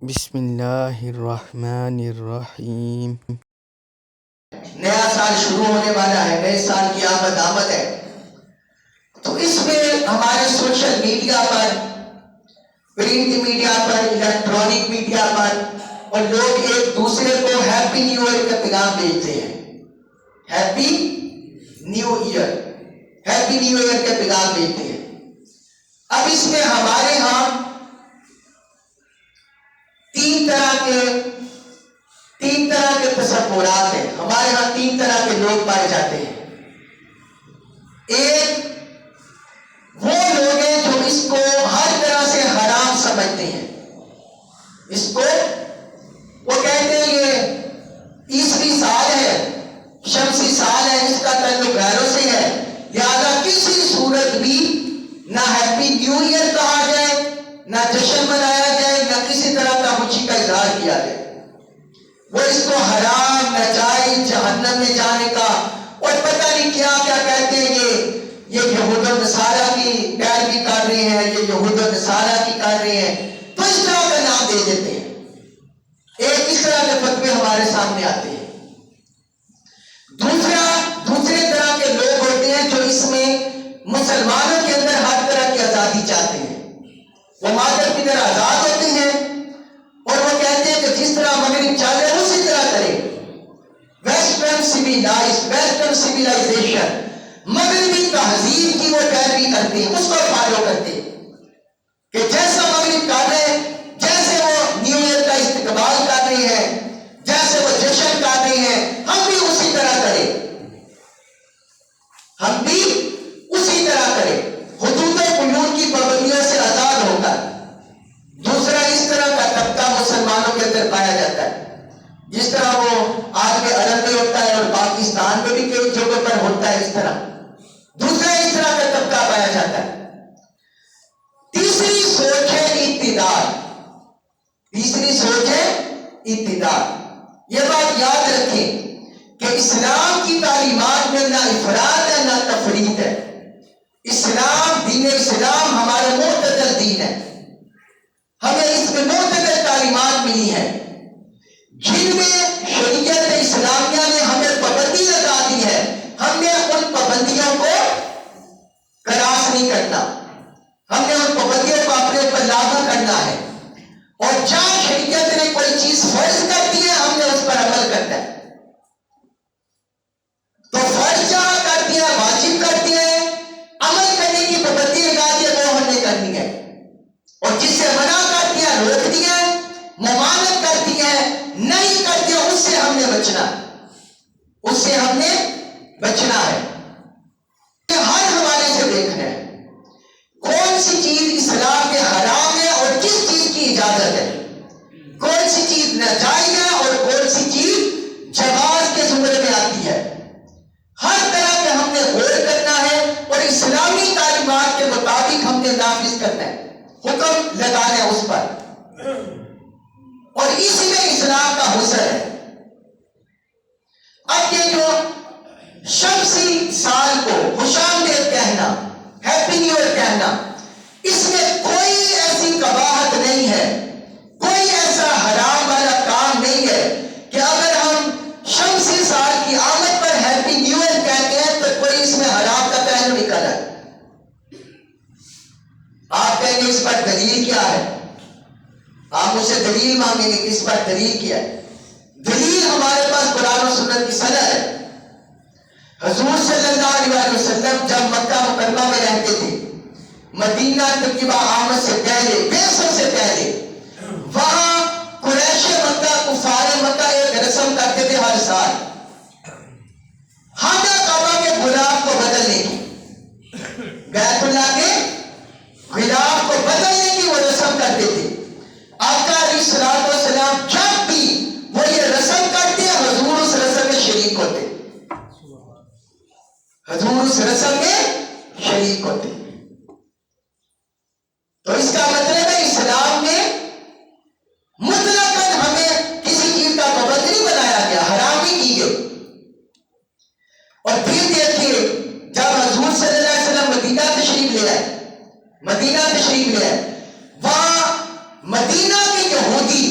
بسم اللہ الرحمن الرحیم۔ نیا سال شروع ہونے والا ہے، نئے سال کی آمد ہے، تو اس میں ہمارے سوشل میڈیا پر، پرنٹ میڈیا پر، الیکٹرانک میڈیا پر اور لوگ ایک دوسرے کو ہیپی نیو ایئر کا پیغام بھیجتے ہیں۔ Happy new year, happy new year کا پیغام بھیجتے ہیں۔ اب اس میں ہمارے ہاں تین طرح کے تصورات ہیں، ہمارے ہاں تین طرح کے لوگ پائے جاتے ہیں۔ ایک وہ لوگ ہیں جو اس کو ہر طرح سے حرام سمجھتے ہیں، اس کو وہ کہتے ہیں یہ عیسوی سال ہے، شمسی سال ہے، اس کا تعلق غیروں سے ہے، لہذا کسی صورت بھی نہ ہیپی نیو ایئر کہا جائے، نہ جشن منایا جائے، نہ کسی طرح کا خوشی کا اظہار کیا جائے۔ وہ اس کو حرام، ناجائز، جہنم میں جانے کا اور پتہ نہیں کیا کیا کہتے ہیں، یہ یہود و نصارہ کی پیروی کر رہے ہیں، یہ یہود و نصارہ کی کر رہے ہیں، تو اس طرح کا نام دے دیتے ہیں۔ ایک اس طرح کے فتوے ہمارے سامنے آتے ہیں۔ دوسرے طرح کے لوگ ہوتے ہیں جو اس میں مسلمانوں کے اندر ہر طرح کی آزادی چاہتے ہیں، وہ مادر پدر آزاد ہوتے ہیں اور وہ کہتے ہیں کہ جس طرح مغرب چل رہے اسی طرح کریں۔ ویسٹرن سویلائزیشن، مغربی تہذیب کی وہ پیروی کرتے ہیں، اس کو فالو کرتے ہیں کہ جیسا مغرب کر رہے ہیں، جیسے وہ نیو ایئر کا استقبال کر رہے ہیں، جیسے وہ جشن کر رہے ہیں، ہم بھی اسی طرح کریں، ہم بھی اسی طرح کریں، حدود و قیود کی پابندیوں سے آزاد ہو کر۔ دوسرا اس طرح کا طبقہ مسلمانوں کے اندر پایا جاتا ہے، جس طرح وہ آج کے عرب میں ہوتا ہے اور پاکستان میں بھی کئی جگہوں پر ہوتا ہے، اس طرح دوسرا اس طرح کا طبقہ پایا جاتا ہے۔ تیسری سوچ ہے اقتدار، تیسری سوچ ہے اقتدار۔ یہ بات یاد رکھیں کہ اسلام کی تعلیمات میں نہ افراط ہے نہ تفریط ہے۔ اسلام، دین اسلام ہمارا معتدل دین ہے، ہمیں اس میں معتدل تعلیمات ملی ہیں، جن میں شریعت اسلامیہ نے ہمیں پابندی لگا دی ہے، ہم نے ان پابندیوں کو کراس نہیں کرنا، ہم نے ان پابندیوں کو اپنے اوپر لاگو کرنا ہے، اور جہاں شریعت نے کوئی چیز فرض کر دی ہے ہم نے اس پر عمل کرنا ہے۔ تو فرض جہاں کر دیا، واجب کر دیا ہے، عمل کرنے کی پابندی لگا دی ہے، وہ ہم نے کرنی ہے، اور جس سے منع کر دیا، روک دیا، ممانعت کر دی ہے، نہیں کر دیا، اس سے ہم نے بچنا ہے، اس سے ہم نے بچنا ہے۔ ہر حوالے سے دیکھنا ہے کون سی چیز اسلام میں حرام ہے اور کس چیز کی اجازت ہے، کون سی چیز ناجائز ہے اور کون سی چیز جواز کے زمرے میں آتی ہے۔ ہر طرح کے ہم نے غور کرنا ہے اور اسلامی تعلیمات کے مطابق ہم نے نافذ کرنا ہے، حکم لگانا ہے اس پر، اور اسی میں اسلام کا حسن ہے۔ اب یہ جو شمسی سال کو خوش آمدید کہنا، ہیپی نیو ایئر کہنا، اس میں کوئی ایسی قباحت نہیں ہے، کوئی ایسا حرام والا کام نہیں ہے کہ اگر ہم شمسی سال کی آمد پر ہیپی نیو ایئر کہتے ہیں تو کوئی اس میں حرام کا پہلو نکل ہے۔ آپ کہیں گے اس پر دلیل کیا ہے، آپ مجھ سے دلیل مانگیں گے کہ اس پر دلیل کیا ہے۔ دلیل ہمارے پاس قرآن و سنت کی سند ہے۔ حضور صلی اللہ علیہ وسلم جب مکہ مکرمہ میں رہتے تھے، مدینہ طیبہ آمد سے پہلے، بعثت سے پہلے، وہاں قریش مکہ، کفار مکہ ایک رسم کرتے تھے ہر سال، خانہ کعبہ کے غلاف کو بدلنے کی، بیت اللہ کے غلاف کو بدلنے کی وہ رسم کرتے تھے۔ آقا علیہ السلام جب بھی وہ یہ رسم کرتے ہیں، حضور اس رسم میں شریک ہوتے، حضور اس رسم میں شریک ہوتے۔ تو اس کا مطلب ہے اسلام میں مطلقاً ہمیں کسی چیز کا پابند نہیں بنایا گیا، حرام نہیں کی گئی۔ اور پھر دیکھیے جب حضور صلی اللہ علیہ وسلم مدینہ تشریف لے آئے، وہاں مدینہ کے یہودی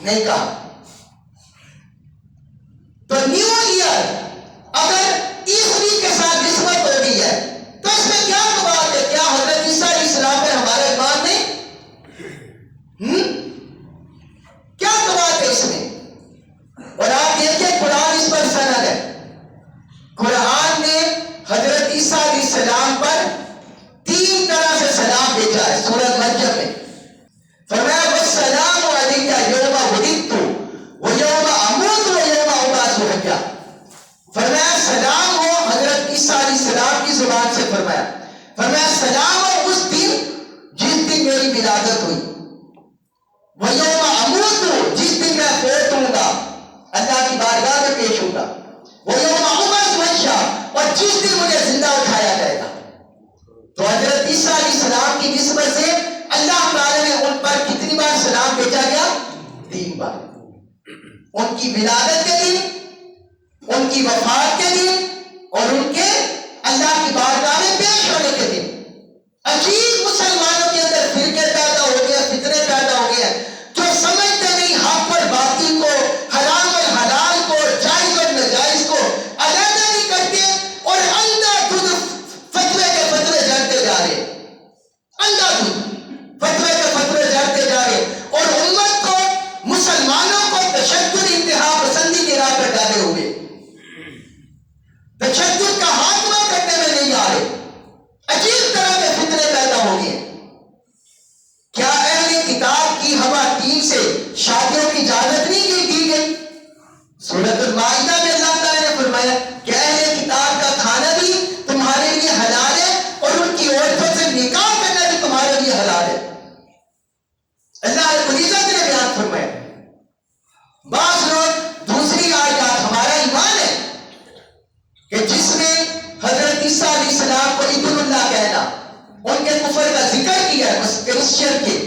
نہیں کہا. تو نیو ایئر اگر عیسوی کے ساتھ نسبت ہو گئی ہے تو اس میں کیا بات ہے؟ کیا حضرت عیسیٰ علیہ السلام پر ہمارا ایمان نہیں؟ کیا بات ہے اس میں؟ اور آپ دیکھیں قرآن اس پر سند ہے. قرآن نے حضرت عیسیٰ علیہ السلام پر 3 طرح سے سلام بھیجا ہے. سورۃ مریم میں فرمایا والسلام علیک یوم ولدت ویوم اموت ویوم ابعث حیا. فرمایا سلام ہو حضرت عیسیٰ علیہ السلام کی زبان سے. فرمایا سلام ہو اس دن جس دن میری ولادت ہوئی. ویوم اموت جس دن میں فوت ہوں گا اللہ کی بارگاہ میں پیش ہوں گا. ویوم ابعث حیا اور جس دن مجھے زندہ اٹھایا جائے گا. تو حضرت عیسیٰ علیہ السلام کی نسبت سے اللہ تعالی نے ان پر کتنی بار سلام بھیجا گیا؟ 3 بار. ان کی ولادت کے دن، ان کی وفات کے دن اور ان کے اللہ کی بارگاہ میں پیش ہونے کے دن. عجیب مسلمانوں کے اندر فرقے پیدا ہو گئے، فتنے پیدا ہو گئے جو سمجھتے نہیں حق اور باطل کو، حرام اور حلال کو، جائز اور ناجائز کو علیحدہ نہیں کرتے اور اندھا دھند فتوے کے فتوے جھڑتے جا رہے. اندھا دھند فتوے کے فتوے جھڑتے جا رہے اور امت کو، مسلمانوں کو تشدد انتہا پسندی کی راہ پر ڈالے ہوئے، تشدد کا خاتمہ کرنے میں نہیں آ رہے. عجیب طرح کے فتنے پیدا ہو گئے. کیا اہل کتاب کی خواتین سے شادیوں کی اجازت نہیں دی گئی؟ سورۃ المائدہ میں اللہ تعالی نے فرمایا کہ اہل کتاب کا کھانا بھی تمہارے لیے حلال ہے اور ان کی عورتوں سے نکاح کرنا بھی تمہارے لیے حلال ہے. اللہ رب العزت نے بیان فرمایا. بعض لوگ دوسری آیات ہمارا ایمان ہے کہ جس میں حضرت عیسیٰ علیہ السلام کو ابن اللہ کہنا، ان کے کفر کا ذکر کیا ہے کرسچن کے.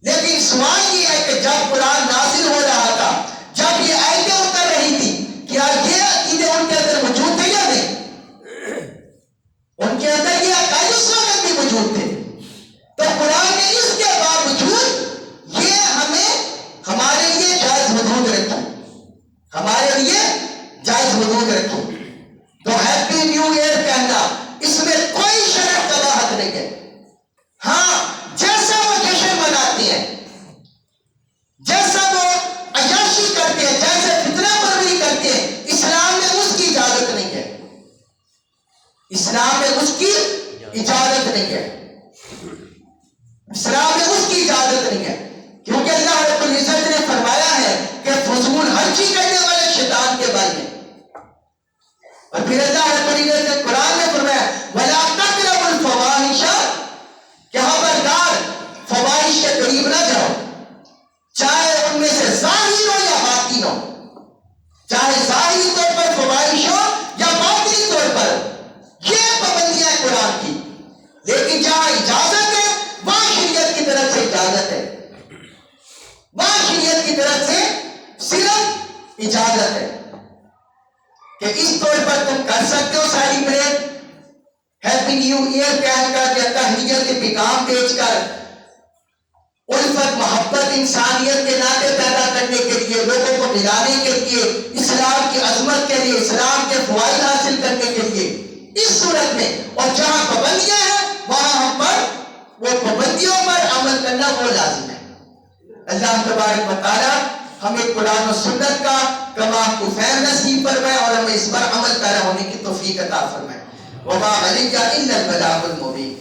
لیکن سوال یہ ہے کہ جب قرآن نازل ہو رہا تھا، جب یہ آیتیں اتر رہی تھی، کیا یہ عقیدے ان کے اندر موجود تھے یا نہیں؟ ان کے اندر یہ عقائد اس وقت بھی موجود تھے. تو قرآن نے اس کے باوجود یہ ہمیں ہمارے لیے جائز حدود رکھی، ہمارے لیے جائز حدود رکھی. تو ہیپی نیو ایئر کہنا اس میں کوئی شرع قباحت نہیں ہے. ہاں جیسا وہ جشن مناتے ہیں، جیسا وہ عیاشی کرتے ہیں، جیسے فتنہ پروری کرتے ہیں، اسلام میں اس کی اجازت نہیں ہے. اسلام میں اس کی اجازت نہیں ہے. اسلام میں اس کی اجازت نہیں ہے کیونکہ اللہ رب العزت نے فرمایا ہے کہ فضول خرچی کرنے والے شیطان کے بھائی ہیں. اور پھر اللہ رب العزت نے قرآن میں فرمایا وَلَا تَقْرَبُوا الْفَوَاحِشَ کہ خبردار فواحش کے قریب نہ جاؤ، چاہے ان میں سے ظاہر ہو یا باطن ہو، چاہے ظاہری طور پر فواحش ہو یا باطنی طور پر. یہ پابندیاں قرآن کی. لیکن جہاں اجازت ہے وہاں شریعت کی طرف سے اجازت ہے، وہاں شریعت کی طرف سے صرف اجازت ہے کہ اس طور پر تم کر سکتے ہو سیلیبریٹ ہیپی نیو ایئر کہہ کر یا تہنیت کے پیغام بھیج کر الفت، محبت، انسانیت کے ناطے پیدا کرنے کے لیے، لوگوں کو ملانے کے لیے، اسلام کی عظمت کے لیے، اسلام کے فوائد حاصل کرنے کے لیے. اس صورت میں اور جہاں پابندیاں ہیں وہاں ہم پر وہ پابندیوں پر عمل کرنا وہ لازم ہے. اللہ تبارک و تعالی ہمیں قرآن و سنت کا کمال کو فہم نصیب فرمائے اور ہمیں اس پر عمل پیرا ہونے کی توفیق عطا فرمائے. وما علینا الا البلاغ المبین.